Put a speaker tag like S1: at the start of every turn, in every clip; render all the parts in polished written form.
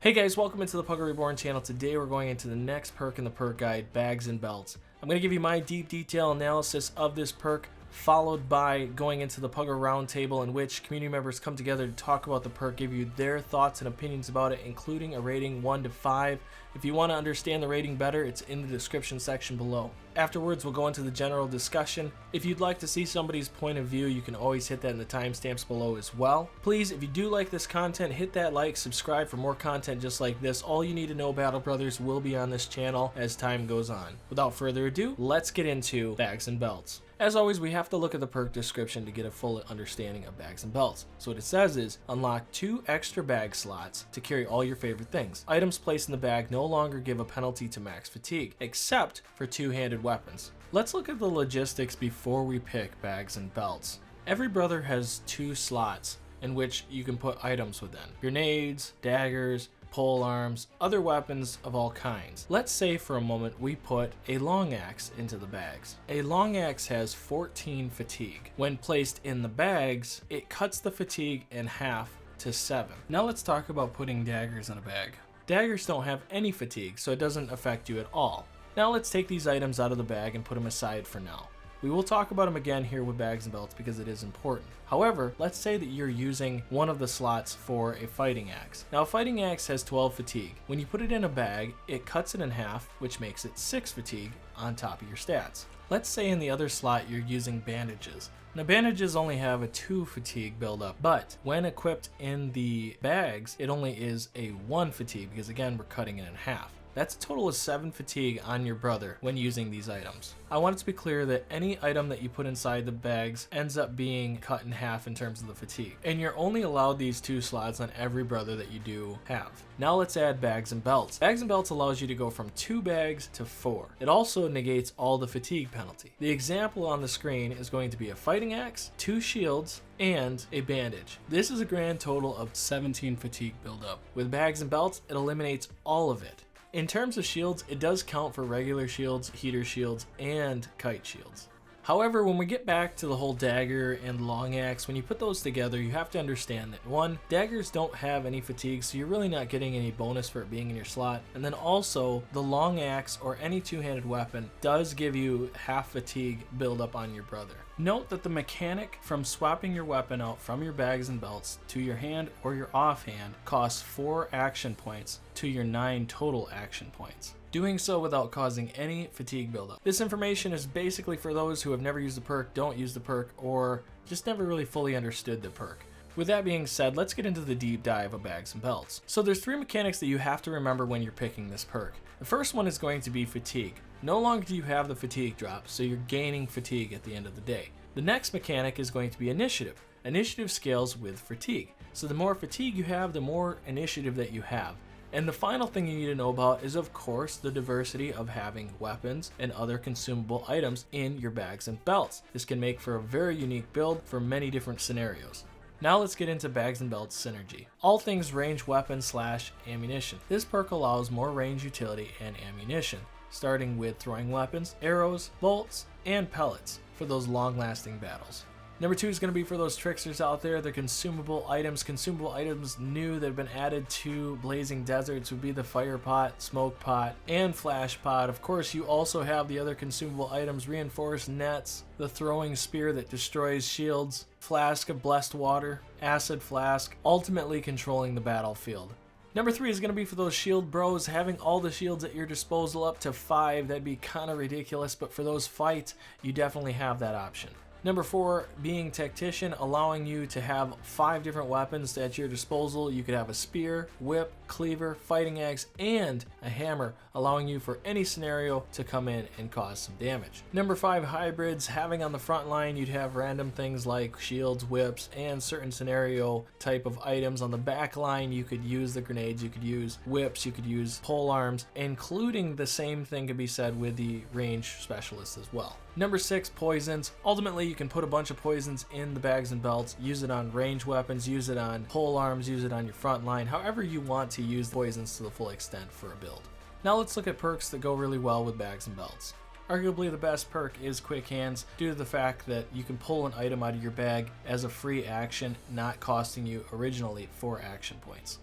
S1: Hey guys, welcome into the PuggoReborn channel. Today we're going into the next perk in the perk guide, bags and belts. I'm going to give you my deep detail analysis of this perk, followed by going into the Puggo RoundTable, in which community members come together to talk about the perk, give you their thoughts and opinions about it, including a rating 1 to 5. If you want to understand the rating better, it's in the description section below. Afterwards, we'll go into the general discussion. If you'd like to see somebody's point of view, you can always hit that in the timestamps below as well. Please, if you do like this content, hit that like, subscribe for more content just like this. All you need to know, Battle Brothers, will be on this channel as time goes on. Without further ado, let's get into bags and belts. As always, we have to look at the perk description to get a full understanding of bags and belts. So what it says is, unlock 2 extra bag slots to carry all your favorite things. Items placed in the bag no longer give a penalty to max fatigue, except for two-handed weapons. Let's look at the logistics before we pick bags and belts. Every brother has 2 slots in which you can put items within. Grenades, daggers, pole arms, other weapons of all kinds. Let's say for a moment we put a long axe into the bags. A long axe has 14 fatigue. When placed in the bags, it cuts the fatigue in half to 7. Now let's talk about putting daggers in a bag. Daggers don't have any fatigue, so it doesn't affect you at all. Now let's take these items out of the bag and put them aside for now. We will talk about them again here with bags and belts because it is important. However, let's say that you're using one of the slots for a fighting axe. Now a fighting axe has 12 fatigue. When you put it in a bag, it cuts it in half, which makes it 6 fatigue on top of your stats. Let's say in the other slot you're using bandages. Now bandages only have a 2 fatigue buildup, but when equipped in the bags, it only is a 1 fatigue because again, we're cutting it in half. That's a total of 7 fatigue on your brother when using these items. I want it to be clear that any item that you put inside the bags ends up being cut in half in terms of the fatigue. And you're only allowed these 2 slots on every brother that you do have. Now let's add bags and belts. Bags and belts allows you to go from 2 bags to 4. It also negates all the fatigue penalty. The example on the screen is going to be a fighting axe, 2 shields, and a bandage. This is a grand total of 17 fatigue buildup. With bags and belts, it eliminates all of it. In terms of shields, it does count for regular shields, heater shields, and kite shields. However, when we get back to the whole dagger and long axe, when you put those together, you have to understand that 1, daggers don't have any fatigue, so you're really not getting any bonus for it being in your slot. And then also, the long axe or any two-handed weapon does give you half fatigue buildup on your brother. Note that the mechanic from swapping your weapon out from your bags and belts to your hand or your offhand costs 4 action points to your 9 total action points, doing so without causing any fatigue buildup. This information is basically for those who have never used the perk, don't use the perk, or just never really fully understood the perk. With that being said, let's get into the deep dive of bags and belts. So there's 3 mechanics that you have to remember when you're picking this perk. The first one is going to be fatigue. No longer do you have the fatigue drop, so you're gaining fatigue at the end of the day. The next mechanic is going to be initiative. Initiative scales with fatigue. So the more fatigue you have, the more initiative that you have. And the final thing you need to know about is, of course, the diversity of having weapons and other consumable items in your bags and belts. This can make for a very unique build for many different scenarios. Now let's get into bags and belts synergy. All things range weapon / ammunition. This perk allows more range utility and ammunition, starting with throwing weapons, arrows, bolts, and pellets for those long-lasting battles. Number 2 is going to be for those tricksters out there, the consumable items. Consumable items new that have been added to Blazing Deserts would be the fire pot, smoke pot, and flash pot. Of course, you also have the other consumable items, reinforced nets, the throwing spear that destroys shields, flask of blessed water, acid flask, ultimately controlling the battlefield. Number 3 is going to be for those shield bros, having all the shields at your disposal up to 5. That'd be kind of ridiculous, but for those fights, you definitely have that option. Number 4 being Tactician, allowing you to have 5 different weapons at your disposal. You could have a spear, whip, cleaver, fighting axe, and a hammer, allowing you for any scenario to come in and cause some damage. Number 5 Hybrids, having on the front line you'd have random things like shields, whips, and certain scenario type of items. On the back line you could use the grenades, you could use whips, you could use pole arms, including the same thing could be said with the range specialists as well. Number 6 Poisons. Ultimately, you can put a bunch of poisons in the bags and belts, use it on range weapons, use it on pole arms, use it on your front line, however you want to use poisons to the full extent for a build. Now let's look at perks that go really well with bags and belts. Arguably the best perk is Quick Hands, due to the fact that you can pull an item out of your bag as a free action, not costing you originally 4 action points.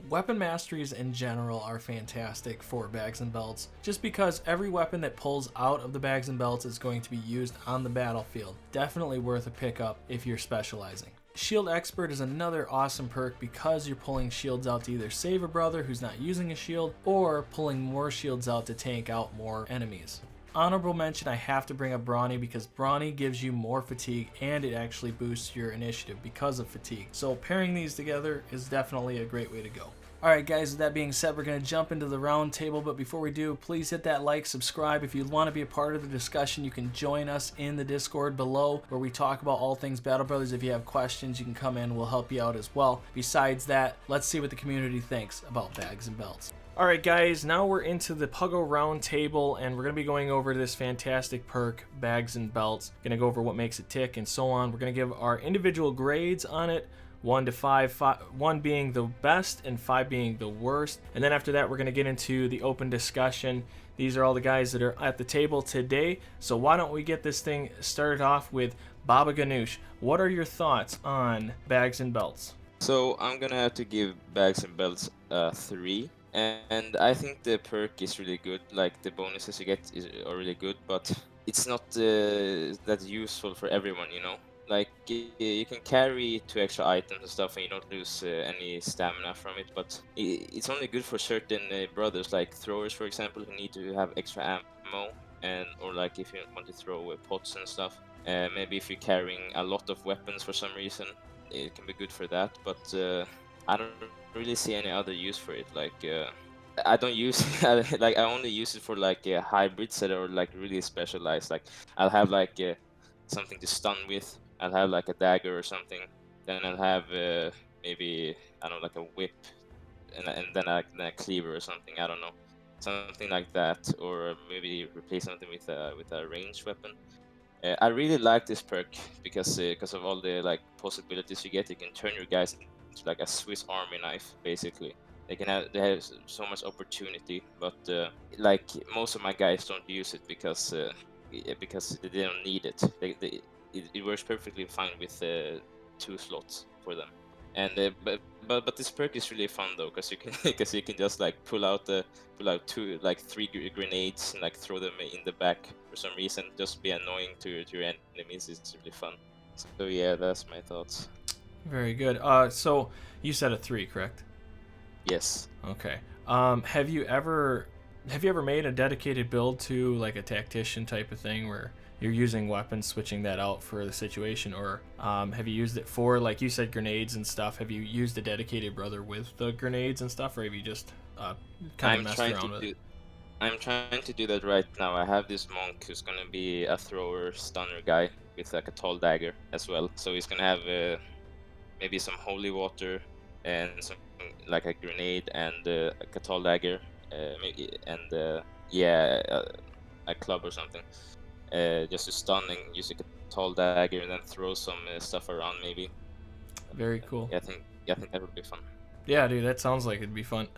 S1: Weapon masteries in general are fantastic for bags and belts, just because every weapon that pulls out of the bags and belts is going to be used on the battlefield. Definitely worth a pickup if you're specializing. Shield Expert is another awesome perk because you're pulling shields out to either save a brother who's not using a shield, or pulling more shields out to tank out more enemies. Honorable mention, I have to bring up Brawny because Brawny gives you more fatigue and it actually boosts your initiative because of fatigue. So pairing these together is definitely a great way to go. Alright guys, with that being said, we're going to jump into the round table, but before we do, please hit that like, subscribe. If you want to be a part of the discussion, you can join us in the Discord below where we talk about all things Battle Brothers. If you have questions, you can come in, we'll help you out as well. Besides that, let's see what the community thinks about bags and belts. Alright guys, now we're into the Puggo round table, and we're going to be going over this fantastic perk, bags and belts. Going to go over what makes it tick and so on. We're going to give our individual grades on it. 1 to 5, 1 being the best and 5 being the worst. And then after that, we're going to get into the open discussion. These are all the guys that are at the table today. So why don't we get this thing started off with Baba Ganoush. What are your thoughts on bags and belts?
S2: So I'm gonna have to give bags and belts 3. And I think the perk is really good. Like the bonuses you get are really good, but it's not that useful for everyone, you know. Like you can carry 2 extra items and stuff, and you don't lose any stamina from it. But it's only good for certain brothers, like throwers, for example, who need to have extra ammo, or like if you want to throw pots and stuff. Maybe if you're carrying a lot of weapons for some reason, it can be good for that. But I don't really see any other use for it. Like I don't use like I only use it for like a hybrid set or like really specialized. Like I'll have like something to stun with. I'll have like a dagger or something. Then I'll have maybe I don't know, like a whip, and then a cleaver or something. I don't know, something like that, or maybe replace something with a ranged weapon. I really like this perk because of all the like possibilities you get. You can turn your guys into like a Swiss Army knife, basically. They have so much opportunity, but like most of my guys don't use it because they don't need it. It works perfectly fine with 2 slots for them. And but this perk is really fun though, because you can just like pull out 3 grenades and like throw them in the back for some reason, just be annoying to your enemies. It's really fun. So yeah, that's my thoughts.
S1: Very good. So you said a 3, correct?
S2: Yes.
S1: Okay. Have you ever made a dedicated build to like a tactician type of thing where you're using weapons, switching that out for the situation, or have you used it for, like you said, grenades and stuff? Have you used a dedicated brother with the grenades and stuff, or have you just kind of messed around with it?
S2: I'm trying to do that right now. I have this monk who's gonna be a thrower, stunner guy with like a tall dagger as well. So he's gonna have maybe some holy water and some like a grenade and like a tall dagger, maybe, and a club or something. Just to stun and use like a tall dagger and then throw some stuff around maybe.
S1: Very cool.
S2: I think that would be fun.
S1: Yeah, dude, that sounds like it'd be fun.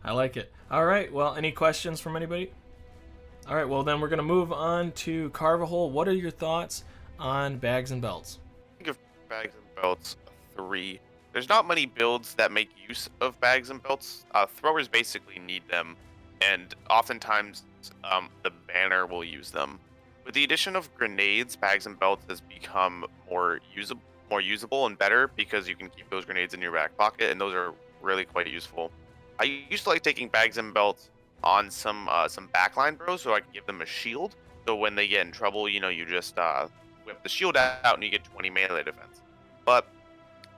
S1: I like it. All right, well, any questions from anybody? All right, well, then we're going to move on to CarveaHole. What are your thoughts on bags and belts?
S3: I think of bags and belts 3. There's not many builds that make use of bags and belts. Throwers basically need them, and oftentimes the banner will use them. With the addition of grenades, bags and belts has become more usable and better because you can keep those grenades in your back pocket, and those are really quite useful. I used to like taking bags and belts on some backline bros so I can give them a shield. So when they get in trouble, you know, you just whip the shield out and you get 20 melee defense. But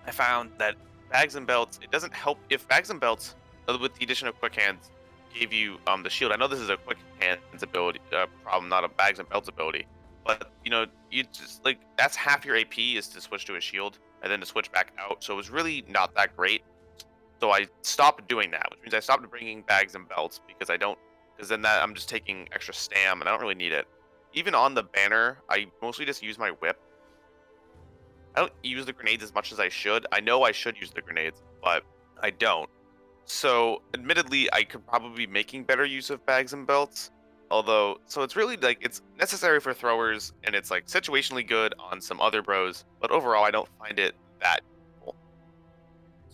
S3: I found that bags and belts, it doesn't help if bags and belts, with the addition of quick hands, gave you the shield. I know this is a quick hands ability problem, not a bags and belts ability, but you know, you just like that's half your AP is to switch to a shield and then to switch back out. So it was really not that great. So I stopped doing that, which means I stopped bringing bags and belts because then that I'm just taking extra stam and I don't really need it. Even on the banner, I mostly just use my whip. I don't use the grenades as much as I should. I know I should use the grenades, but I don't. So, admittedly, I could probably be making better use of bags and belts. So it's really like it's necessary for throwers, and it's like situationally good on some other bros. But overall, I don't find it that cool.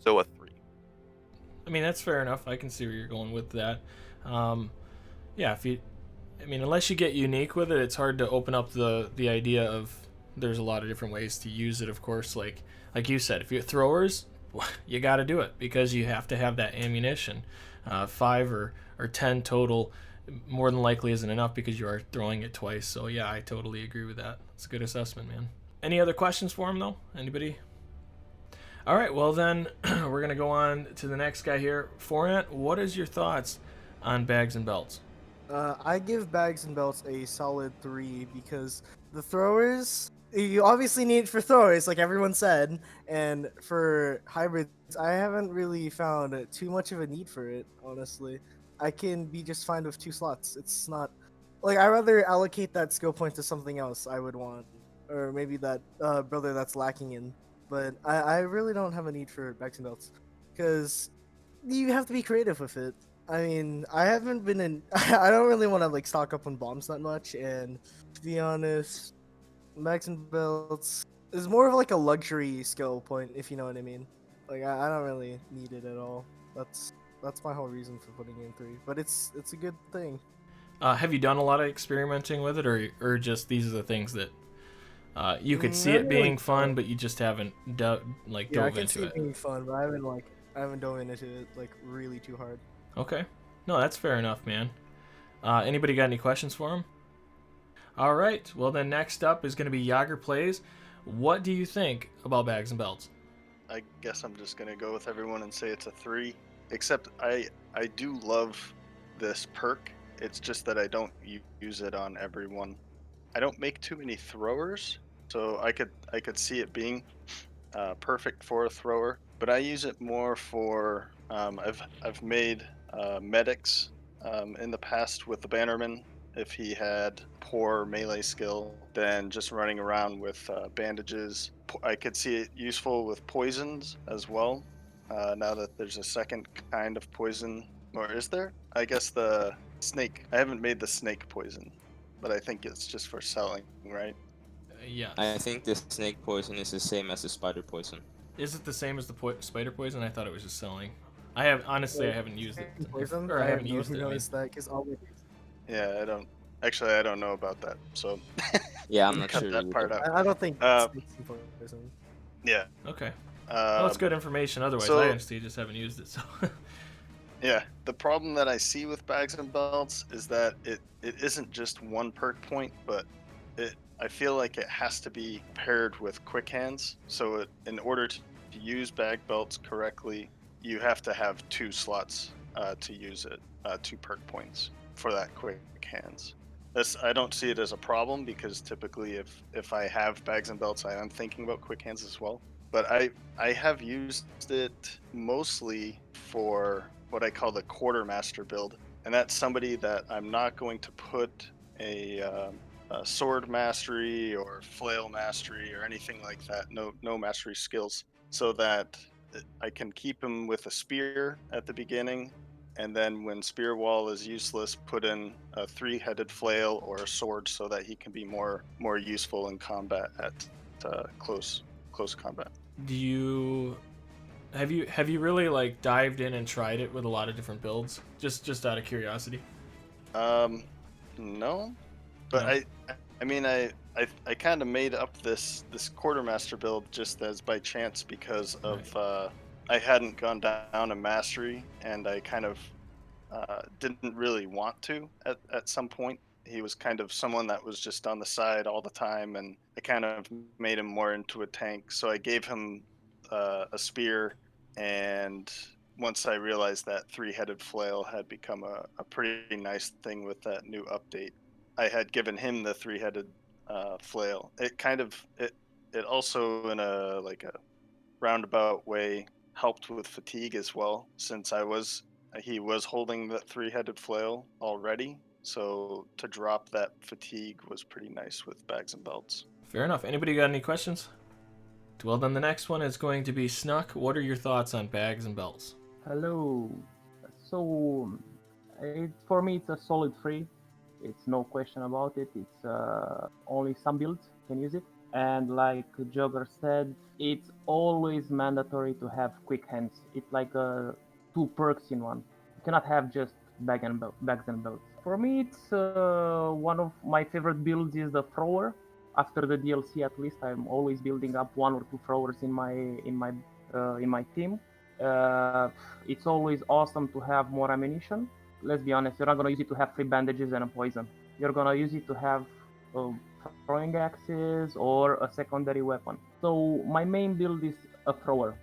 S3: So a 3.
S1: I mean, that's fair enough. I can see where you're going with that. Yeah, unless you get unique with it, it's hard to open up the idea of there's a lot of different ways to use it. Of course, like you said, if you're throwers, you got to do it because you have to have that ammunition. 5 or 10 total more than likely isn't enough because you are throwing it twice. So yeah, I totally agree with that. It's a good assessment, man. Any other questions for him though? Anybody? All right, well then we're gonna go on to the next guy here. Fourant, what is your thoughts on bags and belts?
S4: I give bags and belts a solid 3 because the throwers, you obviously need it for throwers, like everyone said, and for hybrids, I haven't really found too much of a need for it, honestly. I can be just fine with 2 slots. It's not like I rather allocate that skill point to something else I would want, or maybe that brother that's lacking in. But I really don't have a need for bags and belts because you have to be creative with it. I mean, I haven't been in. I don't really want to like stock up on bombs that much, and to be honest, max and belts is more of like a luxury skill point, if you know what I mean. Like I don't really need it at all. That's my whole reason for putting in 3. But it's a good thing.
S1: Have you done a lot of experimenting with it, or just these are the things that you could see it being fun, but you just haven't dove
S4: I
S1: into
S4: can see
S1: it?
S4: it being fun, but I haven't dove into it like really too hard.
S1: Okay. No, that's fair enough, man. Anybody got any questions for him? All right. Well, then next up is going to be JaugerPlays. What do you think about bags and belts?
S5: I guess I'm just gonna go with everyone and say it's a 3. Except I do love this perk. It's just that I don't use it on everyone. I don't make too many throwers, so I could see it being perfect for a thrower. But I use it more for I've made medics in the past with the bannerman if he had poor melee skill, then just running around with bandages. I could see it useful with poisons as well. Now that there's a second kind of poison, or is there? I guess the snake. I haven't made the snake poison, but I think it's just for selling, right?
S1: Yes.
S2: I think the snake poison is the same as the spider poison.
S1: Is it the same as the spider poison? I thought it was just selling. I haven't used it.
S4: Poison?
S1: Or I haven't
S4: don't
S1: used it. I mean.
S4: noticed that because all we
S5: Yeah, I don't. Actually, I don't know about that. So
S2: Yeah, I'm not
S5: cut
S2: sure
S5: that part
S2: either.
S5: out.
S4: I don't think snakes and poison.
S5: Yeah.
S1: Okay. Well, it's good information. Otherwise,
S5: so-
S1: I honestly just haven't used it. So.
S5: Yeah, the problem that I see with bags and belts is that it isn't just one perk point, but I feel like it has to be paired with quick hands. So in order to use bag belts correctly, you have to have 2 slots to use it, 2 perk points for that quick hands. I don't see it as a problem because typically if I have bags and belts, I am thinking about quick hands as well. But I have used it mostly for what I call the quartermaster build, and that's somebody that I'm not going to put a sword mastery or flail mastery or anything like that. No mastery skills, so that I can keep him with a spear at the beginning, and then when spear wall is useless, put in a 3-headed flail or a sword so that he can be more useful in combat at close combat.
S1: Have you really like dived in and tried it with a lot of different builds? Just out of curiosity.
S5: No, but
S1: No.
S5: I kind of made up this quartermaster build just as by chance because of I hadn't gone down a mastery, and I kind of didn't really want to at some point. He was kind of someone that was just on the side all the time, and I kind of made him more into a tank. So I gave him a spear, and once I realized that 3-headed flail had become a pretty nice thing with that new update, I had given him the 3-headed flail. It also in a roundabout way helped with fatigue as well, since he was holding the 3-headed flail already. So to drop that fatigue was pretty nice with bags and belts.
S1: Fair enough. Anybody got any questions? Well, then the next one is going to be Snuck. What are your thoughts on bags and belts?
S6: Hello. So, for me, it's a solid 3. It's no question about it. It's only some builds can use it. And like Jogger said, it's always mandatory to have quick hands. It's like a two perks in one. You cannot have just bags and belts. For me, it's one of my favorite builds is the thrower. After the DLC, at least, I'm always building up one or two throwers in my team. Uh, it's always awesome to have more ammunition. Let's be honest, you're not gonna use it to have 3 bandages and a poison. You're gonna use it to have throwing axes or a secondary weapon. So my main build is a thrower.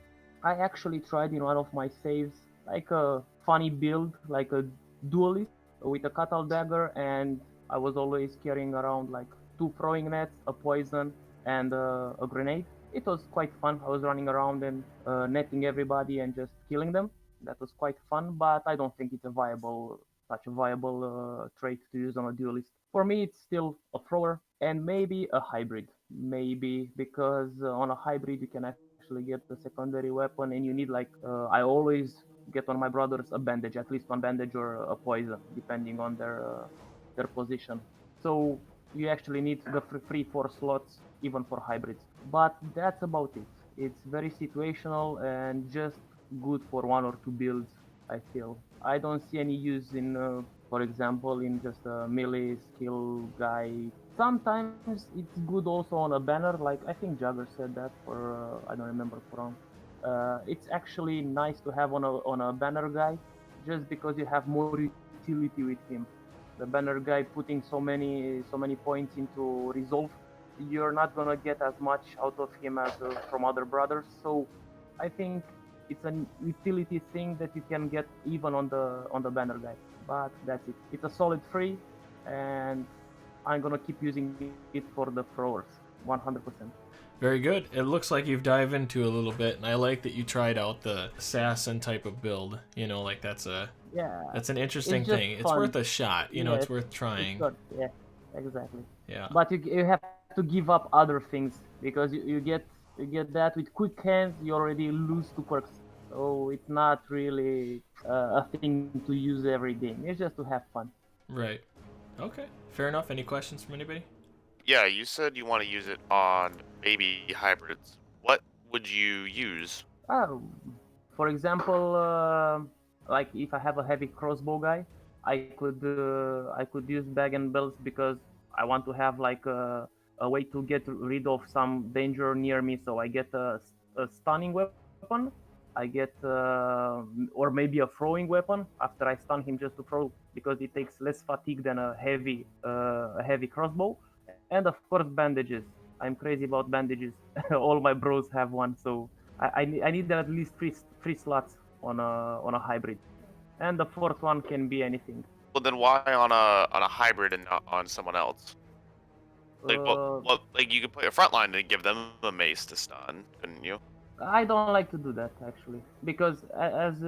S6: I actually tried in one of my saves like a funny build, like a duelist with a cuttle dagger, and I was always carrying around like 2 throwing nets, a poison, and a grenade. It was quite fun. I was running around and netting everybody and just killing them. That was quite fun, but I don't think it's such a viable trait to use on a duelist. For me, it's still a thrower and maybe a hybrid. Maybe because on a hybrid you can actually get a secondary weapon, and you need like I always get on my brothers a bandage, at least one bandage or a poison, depending on their position. So you actually need the 3-4 slots even for hybrids. But that's about it. It's very situational and just good for one or two builds. I feel I don't see any use in, for example, in just a melee skill guy. Sometimes it's good also on a banner, like I think Jagger said that, or I don't remember from. It's actually nice to have on a banner guy, just because you have more utility with him. The banner guy putting so many points into resolve, you're not gonna get as much out of him as from other brothers. So I think it's a utility thing that you can get even on the banner guy. But that's it. It's a solid free, and I'm gonna keep using it for the throwers, 100%.
S1: Very good. It looks like you've dived into a little bit, and I like that you tried out the assassin type of build. You know, like that's an interesting
S6: It's just
S1: thing. It's
S6: fun.
S1: worth a shot. You know,
S6: Yeah,
S1: it's worth trying.
S6: yeah, exactly.
S1: Yeah.
S6: But you have to give up other things because you get that with quick hands. You already lose 2 perks, so it's not really a thing to use every game. It's just to have fun.
S1: Right. Okay. Fair enough. Any questions from anybody?
S3: Yeah, you said you want to use it on baby hybrids. What would you use?
S6: Oh, for example, like if I have a heavy crossbow guy, I could use bag and belts because I want to have like a way to get rid of some danger near me. So I get a stunning weapon. I get or maybe a throwing weapon after I stun him just to throw because it takes less fatigue than a heavy crossbow, and of course bandages. I'm crazy about bandages. All my bros have one, so I need at least three slots on a hybrid, and the fourth one can be anything.
S3: Well, then why on a hybrid and not on someone else? Like
S6: Uh,
S3: like you could put a frontline and give them a mace to stun, couldn't you?
S6: I don't like to do that actually because as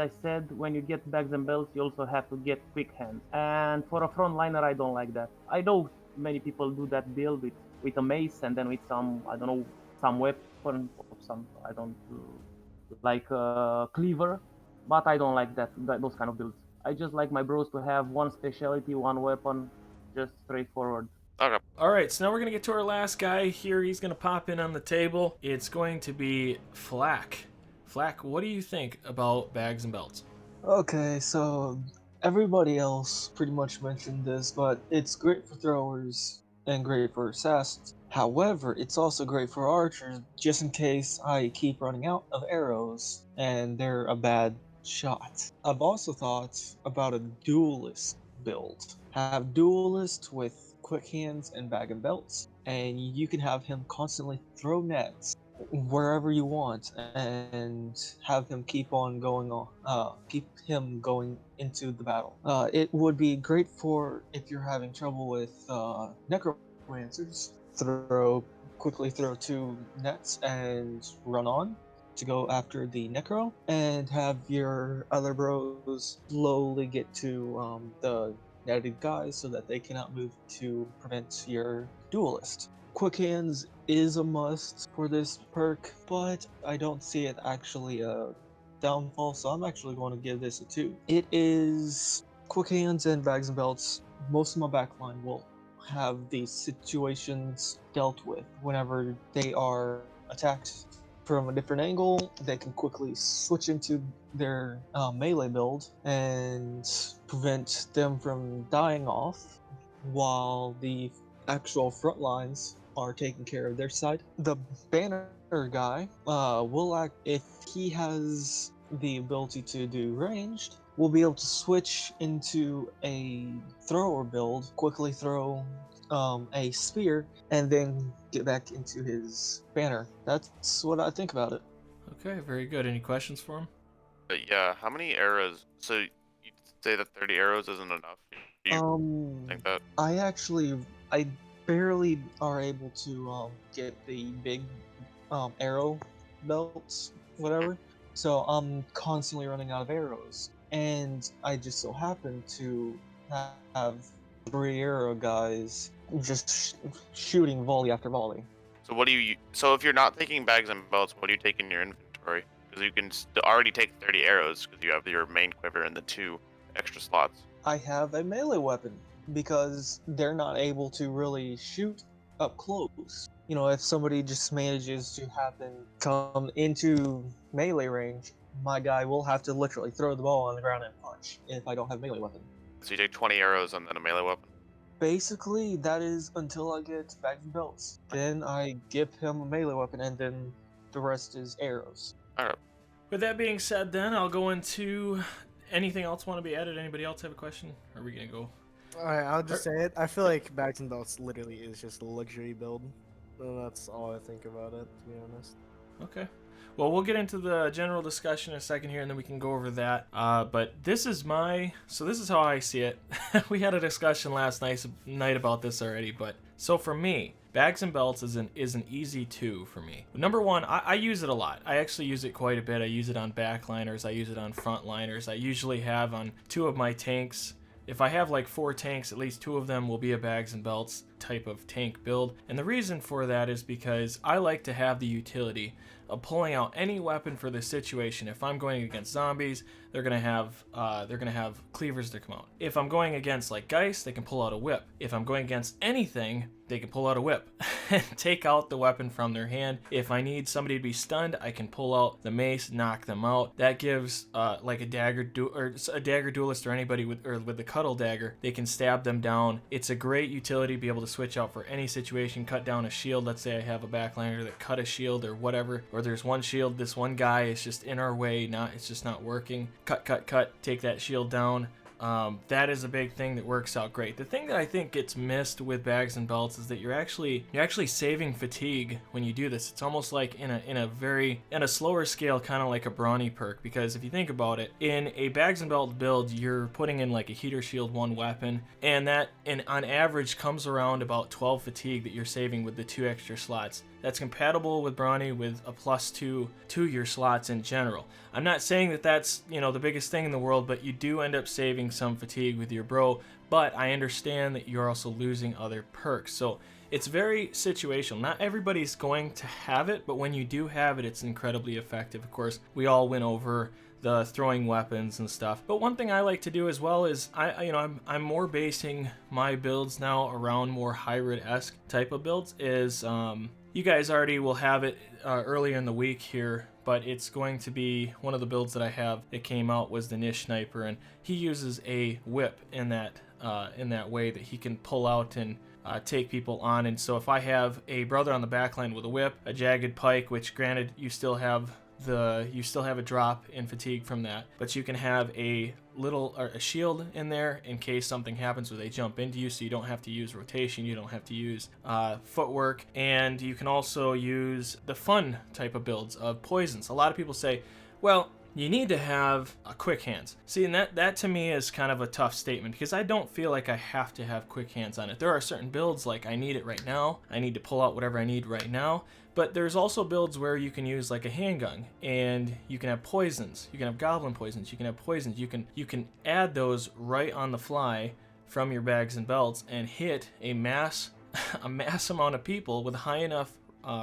S6: I said, when you get bags and belts, you also have to get quick hands, and for a frontliner, I don't like that. I know many people do that build with a mace and then with some I don't know some weapon or some I don't like cleaver, but I don't like those kind of builds. I just like my bros to have one specialty, one weapon, just straightforward.
S3: Okay.
S1: All right, so now we're going to get to our last guy here. He's going to pop in on the table. It's going to be Flak. Flak, what do you think about bags and belts?
S7: Okay, so everybody else pretty much mentioned this, but it's great for throwers and great for assassins. However, it's also great for archers, just in case I keep running out of arrows and they're a bad shot. I've also thought about a duelist build. Have duelist with quick hands and bag and belts, and you can have him constantly throw nets wherever you want and have him keep going into the battle. It would be great for if you're having trouble with necromancers. Quickly throw 2 nets and run on to go after the necro, and have your other bros slowly get to the netted guys so that they cannot move to prevent your duelist. Quick hands is a must for this perk, but I don't see it actually a downfall, so I'm actually going to give this a 2. It is quick hands and bags and belts. Most of my backline will have these situations dealt with whenever they are attacked from a different angle, they can quickly switch into their melee build and prevent them from dying off while the actual front lines are taking care of their side. The banner guy will act if he has the ability to do ranged, will be able to switch into a thrower build, quickly throw a spear, and then get back into his banner. That's what I think about it.
S1: Okay, very good. Any questions for him?
S3: Yeah, how many arrows? So you say that 30 arrows isn't enough? Do you think that?
S7: I barely are able to get the big arrow belts, whatever. So I'm constantly running out of arrows, and I just so happen to have 3 arrow guys just shooting volley after volley.
S3: So what do you? So if you're not taking bags and belts, what do you take in your inventory? Because you can already take 30 arrows because you have your main quiver and the 2 extra slots.
S7: I have a melee weapon because they're not able to really shoot up close. You know, if somebody just manages to happen come into melee range, my guy will have to literally throw the ball on the ground and punch if I don't have a melee weapon.
S3: So you take 20 arrows and then a melee weapon.
S7: Basically, that is until I get bags and belts. Then I give him a melee weapon, and then the rest is arrows.
S3: Alright.
S1: With that being said, then I'll go into anything else want to be added. Anybody else have a question? Or are we gonna go?
S4: Alright, I'll just say it. I feel like bags and belts literally is just a luxury build. And that's all I think about it, to be honest.
S1: Okay. Well, we'll get into the general discussion in a second here, and then we can go over that. But this is this is how I see it. We had a discussion last night about this already, but so for me, bags and belts is an easy 2 for me. Number 1, I use it a lot. I actually use it quite a bit. I use it on backliners. I use it on frontliners. I usually have on 2 of my tanks. If I have like 4 tanks, at least 2 of them will be a bags and belts type of tank build. And the reason for that is because I like to have the utility of pulling out any weapon for the situation. If I'm going against zombies, they're gonna have cleavers to come out. If I'm going against like Geist, they can pull out a whip. If I'm going against anything, they can pull out a whip and take out the weapon from their hand. If I need somebody to be stunned, I can pull out the mace, knock them out. That gives like a dagger duelist or anybody with the cuddle dagger, they can stab them down. It's a great utility to be able to switch out for any situation. Cut down a shield. Let's say I have a backliner that cut a shield or whatever, or there's one shield, this one guy is just in our way, it's just not working. Cut, take that shield down. That is a big thing that works out great. The thing that I think gets missed with bags and belts is that you're actually saving fatigue when you do this. It's almost like in a slower scale, kind of like a brawny perk, because if you think about it, in a bags and belt build, you're putting in like a heater shield 1 weapon, and that on average comes around about 12 fatigue that you're saving with the 2 extra slots. That's compatible with Brawny with a +2 to your slots in general. I'm not saying that that's, the biggest thing in the world, but you do end up saving some fatigue with your bro, but I understand that you're also losing other perks. So it's very situational. Not everybody's going to have it, but when you do have it, it's incredibly effective. Of course, we all went over the throwing weapons and stuff. But one thing I like to do as well is I'm more basing my builds now around more hybrid-esque type of builds. You guys already will have it earlier in the week here, but it's going to be one of the builds that I have that came out was the Niche Sniper, and he uses a whip in that way that he can pull out and take people on. And so if I have a brother on the backline with a whip, a jagged pike, which granted you still have a drop in fatigue from that, but you can have a shield in there in case something happens where they jump into you, so you don't have to use rotation, you don't have to use footwork, and you can also use the fun type of builds of poisons. A lot of people say, well, you need to have quick hands. See, and that to me is kind of a tough statement, because I don't feel like I have to have quick hands on it. There are certain builds like I need it right now, I need to pull out whatever I need right now, but there's also builds where you can use like a handgun, and you can have poisons, you can have goblin poisons, you can have poisons, you can add those right on the fly from your bags and belts and hit a mass amount of people with high enough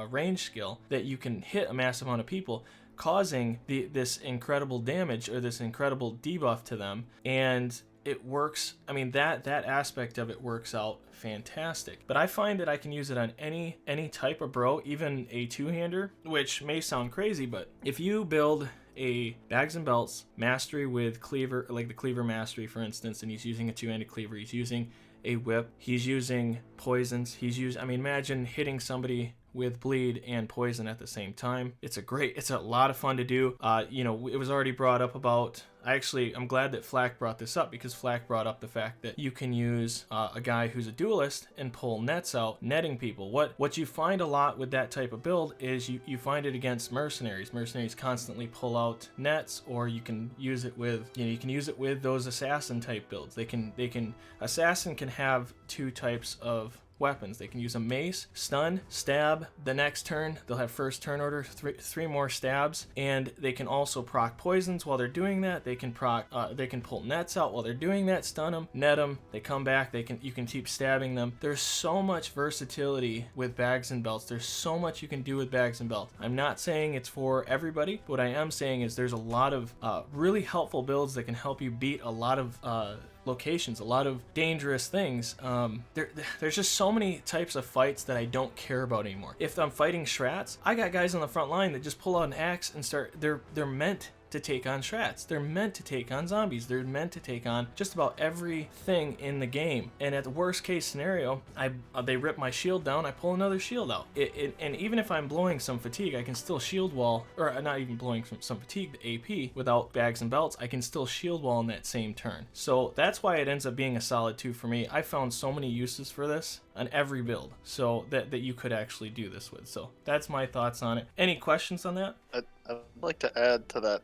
S1: range skill that you can hit a mass amount of people, causing this incredible damage or this incredible debuff to them. And it works. I mean, that aspect of it works out fantastic. But I find that I can use it on any type of bro, even a two-hander, which may sound crazy, but if you build a bags and belts mastery with cleaver, like the cleaver mastery for instance, and he's using a two-handed cleaver, he's using a whip, he's using poisons, I mean, imagine hitting somebody with bleed and poison at the same time. It's a lot of fun to do. You know, it was already brought up about, I'm glad that Flak brought this up, because Flak brought up the fact that you can use a guy who's a duelist and pull nets out, netting people. What you find a lot with that type of build is you find it against mercenaries. Mercenaries constantly pull out nets, or you can use it with, you can use it with those assassin type builds. Assassin can have two types of weapons. They can use a mace, stun, stab. The next turn, they'll have first turn order, three more stabs, and they can also proc poisons while they're doing that. They can pull nets out while they're doing that, stun them, net them. They come back. You can keep stabbing them. There's so much versatility with bags and belts. There's so much you can do with bags and belts. I'm not saying it's for everybody. What I am saying is there's a lot of really helpful builds that can help you beat a lot of locations, a lot of dangerous things. There's just so many types of fights that I don't care about anymore. If I'm fighting Shrats, I got guys on the front line that just pull out an axe and start. They're meant to take on Shrats. They're meant to take on zombies. They're meant to take on just about everything in the game. And at the worst case scenario, they rip my shield down, I pull another shield out. And even if I'm blowing some fatigue, I can still shield wall, or not even blowing some fatigue, the AP, without bags and belts, I can still shield wall in that same turn. So that's why it ends up being a solid 2 for me. I found so many uses for this on every build, so that you could actually do this with. So that's my thoughts on it. Any questions on that?
S5: I'd like to add to that,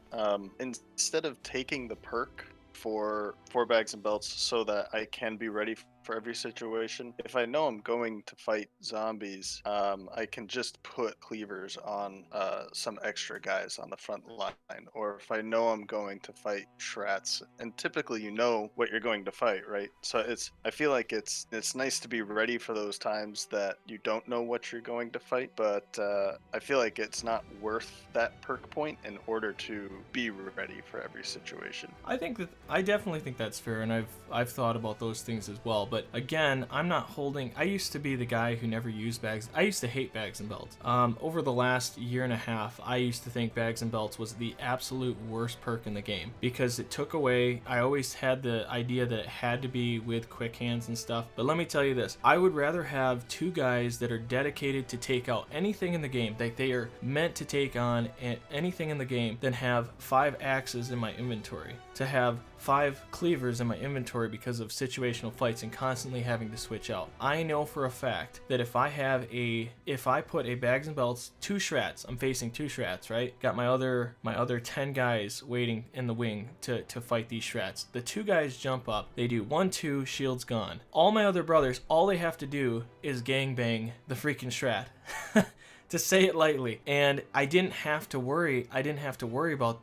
S5: instead of taking the perk for bags and belts so that I can be ready for every situation, if I know I'm going to fight zombies, I can just put cleavers on some extra guys on the front line. Or if I know I'm going to fight Shrats, and typically you know what you're going to fight, right? So I feel like it's nice to be ready for those times that you don't know what you're going to fight, but I feel like it's not worth that perk point in order to be ready for every situation.
S1: I definitely think that's fair, and I've thought about those things as well. But again, I used to be the guy who never used bags. I used to hate bags and belts. Over the last year and a half, I used to think bags and belts was the absolute worst perk in the game, because it took away, I always had the idea that it had to be with quick hands and stuff. But let me tell you this, I would rather have 2 guys that are dedicated to take out anything in the game, that they are meant to take on anything in the game, than have 5 axes in my inventory. To have 5 cleavers in my inventory because of situational fights and constantly having to switch out. I know for a fact that if I put a bags and belts, 2 Shrats, I'm facing 2 Shrats, right? Got my other 10 guys waiting in the wing to fight these Shrats. The 2 guys jump up, they do 1-2, shield's gone. All my other brothers, all they have to do is gangbang the freaking Shrat. To say it lightly. And I didn't have to worry about,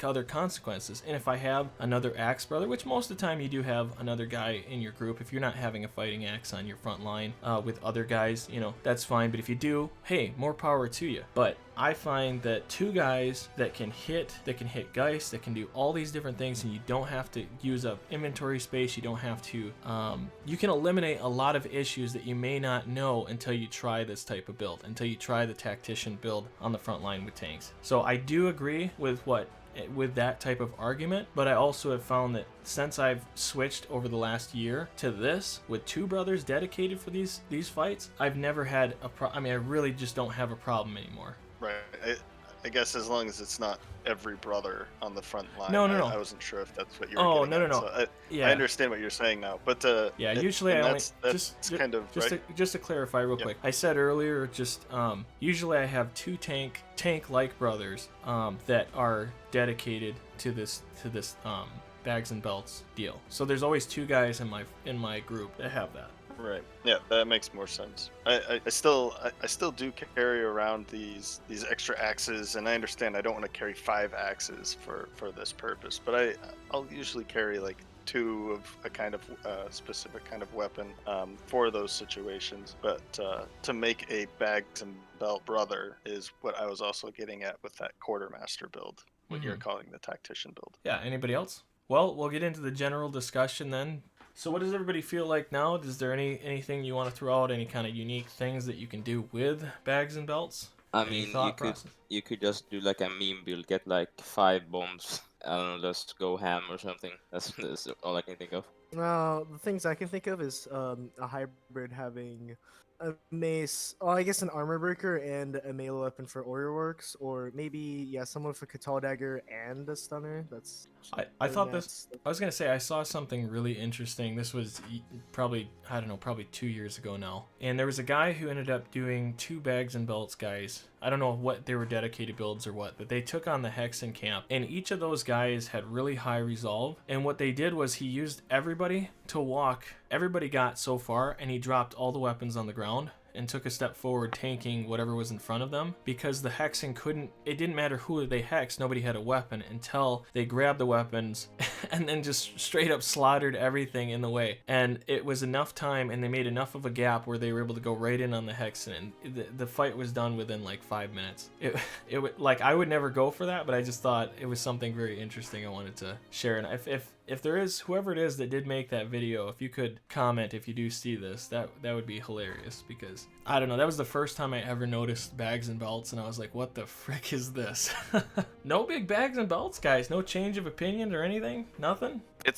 S1: other consequences. And if I have another axe brother, which most of the time you do have another guy in your group, if you're not having a fighting axe on your front line with other guys, that's fine. But if you do, hey, more power to you. But I find that 2 guys that can hit Geist, that can do all these different things, and you don't have to use up inventory space, you don't have to, you can eliminate a lot of issues that you may not know until you try this type of build, until you try the tactician build on the front line with tanks. So I do agree with that type of argument, but I also have found that since I've switched over the last year to this with 2 brothers dedicated for these fights, I've never had I really just don't have a problem anymore.
S5: Right. I guess as long as it's not every brother on the front line.
S1: No.
S5: I wasn't sure if that's what you were getting at.
S1: No.
S5: So
S1: Yeah.
S5: I understand what you're saying now, but
S1: usually I only
S5: that's kind of right.
S1: Just to clarify real quick. I said earlier, usually I have 2 tank-like brothers that are dedicated to this bags and belts deal. So there's always 2 guys in my group that have that.
S5: Right. Yeah, that makes more sense. I still do carry around these extra axes, and I understand I don't want to carry 5 axes for this purpose, but I'll usually carry like 2 of a kind of specific kind of weapon for those situations. But to make a bags and belt brother is what I was also getting at with that quartermaster build, what you're calling the tactician build.
S1: Yeah. Anybody else? Well, we'll get into the general discussion then. So what does everybody feel like now? Is there anything you want to throw out? Any kind of unique things that you can do with bags and belts?
S2: I
S1: Any
S2: mean,
S1: thought process?
S2: you could just do like a meme build, get like 5 bombs, I don't know, just go ham or something. That's all I can think of.
S4: The things I can think of is a hybrid having a mace, I guess an armor breaker and a melee weapon for Warrior Works, or maybe someone with a Katal dagger and a stunner.
S1: I thought this. I was gonna say I saw something really interesting. This was probably, I don't know, probably 2 years ago now. And there was a guy who ended up doing 2 bags and belts guys. I don't know what they were dedicated builds or what, but they took on the Hexen camp, and each of those guys had really high resolve. And what they did was he used everybody to walk. Everybody got so far, and he dropped all the weapons on the ground and took a step forward, tanking whatever was in front of them, because the Hexen couldn't, it didn't matter who they hexed, nobody had a weapon until they grabbed the weapons and then just straight up slaughtered everything in the way. And it was enough time, and they made enough of a gap where they were able to go right in on the Hexen, and the fight was done within like 5 minutes. It like, I would never go for that, but I just thought it was something very interesting I wanted to share. And if there is, whoever it is that did make that video, if you could comment if you do see this, that would be hilarious, because I don't know, that was the first time I ever noticed bags and belts, and I was like, what the frick is this? No big bags and belts, guys. No change of opinion or anything. Nothing.
S3: I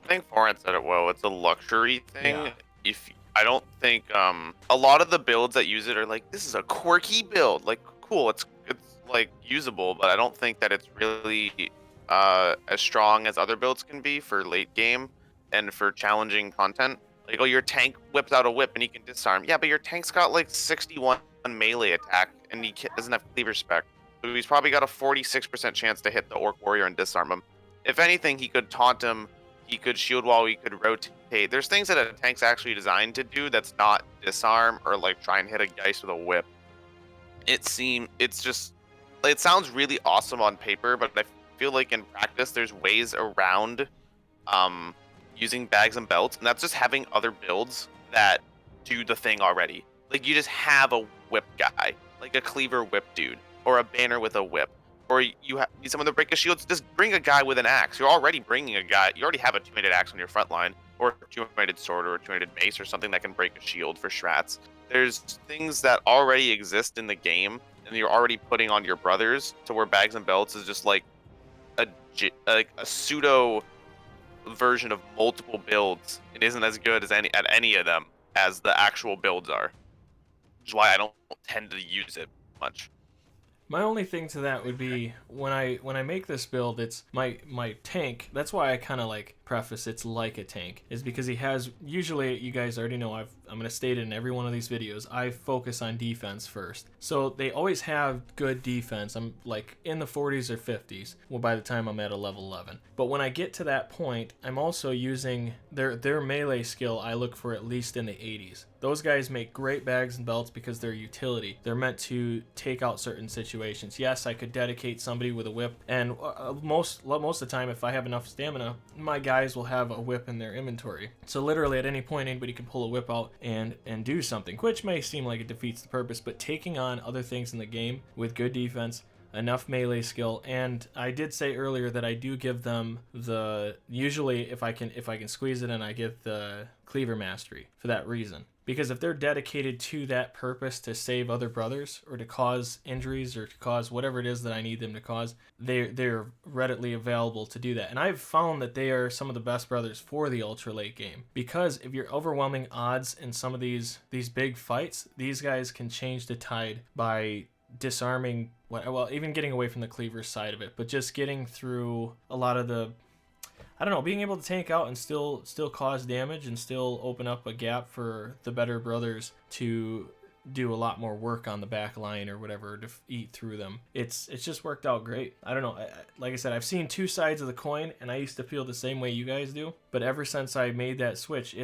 S3: think Fourant said it well. It's a luxury thing.
S1: Yeah.
S3: I don't think a lot of the builds that use it are like, this is a quirky build. Like, cool, it's like usable, but I don't think that it's really as strong as other builds can be for late game and for challenging content. Like, oh, your tank whips out a whip and he can disarm. Yeah, but your tank's got like 61 melee attack and he doesn't have cleaver spec. So he's probably got a 46% chance to hit the orc warrior and disarm him. If anything, he could taunt him, he could shield wall, he could rotate. There's things that a tank's actually designed to do that's not disarm or like try and hit a geist with a whip. It sounds really awesome on paper, but I feel like in practice there's ways around using bags and belts, and that's just having other builds that do the thing already. Like, you just have a whip guy, like a cleaver whip dude, or a banner with a whip, or you need someone to break a shield. Just bring a guy with an axe. You're already bringing a guy. You already have a 2-handed axe on your front line, or a 2-handed sword, or a 2-handed mace, or something that can break a shield for strats. There's things that already exist in the game, and you're already putting on your brothers, to where bags and belts is just like a pseudo version of multiple builds. It isn't as good as any of them as the actual builds are, which is why I don't tend to use it much.
S1: My only thing to that would be when I make this build, it's my tank. That's why I kind of like preface it's like a tank, is because he has, usually you guys already know, I'm going to state it in every one of these videos, I focus on defense first. So they always have good defense. I'm like in the 40s or 50s by the time I'm at a level 11. But when I get to that point, I'm also using their melee skill. I look for at least in the 80s. Those guys make great bags and belts because they're utility. They're meant to take out certain situations. Yes, I could dedicate somebody with a whip, and most of the time, if I have enough stamina, my guys will have a whip in their inventory. So literally at any point, anybody can pull a whip out and do something, which may seem like it defeats the purpose, but taking on other things in the game with good defense, enough melee skill, and I did say earlier that I do give them usually if I can squeeze it in, I give the cleaver mastery for that reason. Because if they're dedicated to that purpose, to save other brothers or to cause injuries or to cause whatever it is that I need them to cause, they're readily available to do that. And I've found that they are some of the best brothers for the ultra late game, because if you're overwhelming odds in some of these big fights, these guys can change the tide by disarming, well, even getting away from the cleaver side of it, but just getting through a lot of the, I don't know, being able to tank out and still cause damage and still open up a gap for the better brothers to do a lot more work on the back line or whatever to eat through them. It's just worked out great. I don't know. Like I said, I've seen two sides of the coin, and I used to feel the same way you guys do. But ever since I made that switch,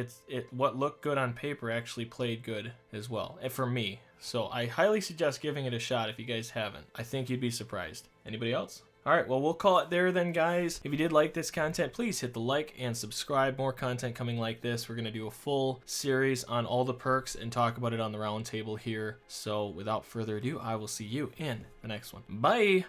S1: what looked good on paper actually played good as well, and for me. So I highly suggest giving it a shot if you guys haven't. I think you'd be surprised. Anybody else? Alright, well, we'll call it there then, guys. If you did like this content, please hit the like and subscribe. More content coming like this. We're going to do a full series on all the perks and talk about it on the round table here. So without further ado, I will see you in the next one. Bye!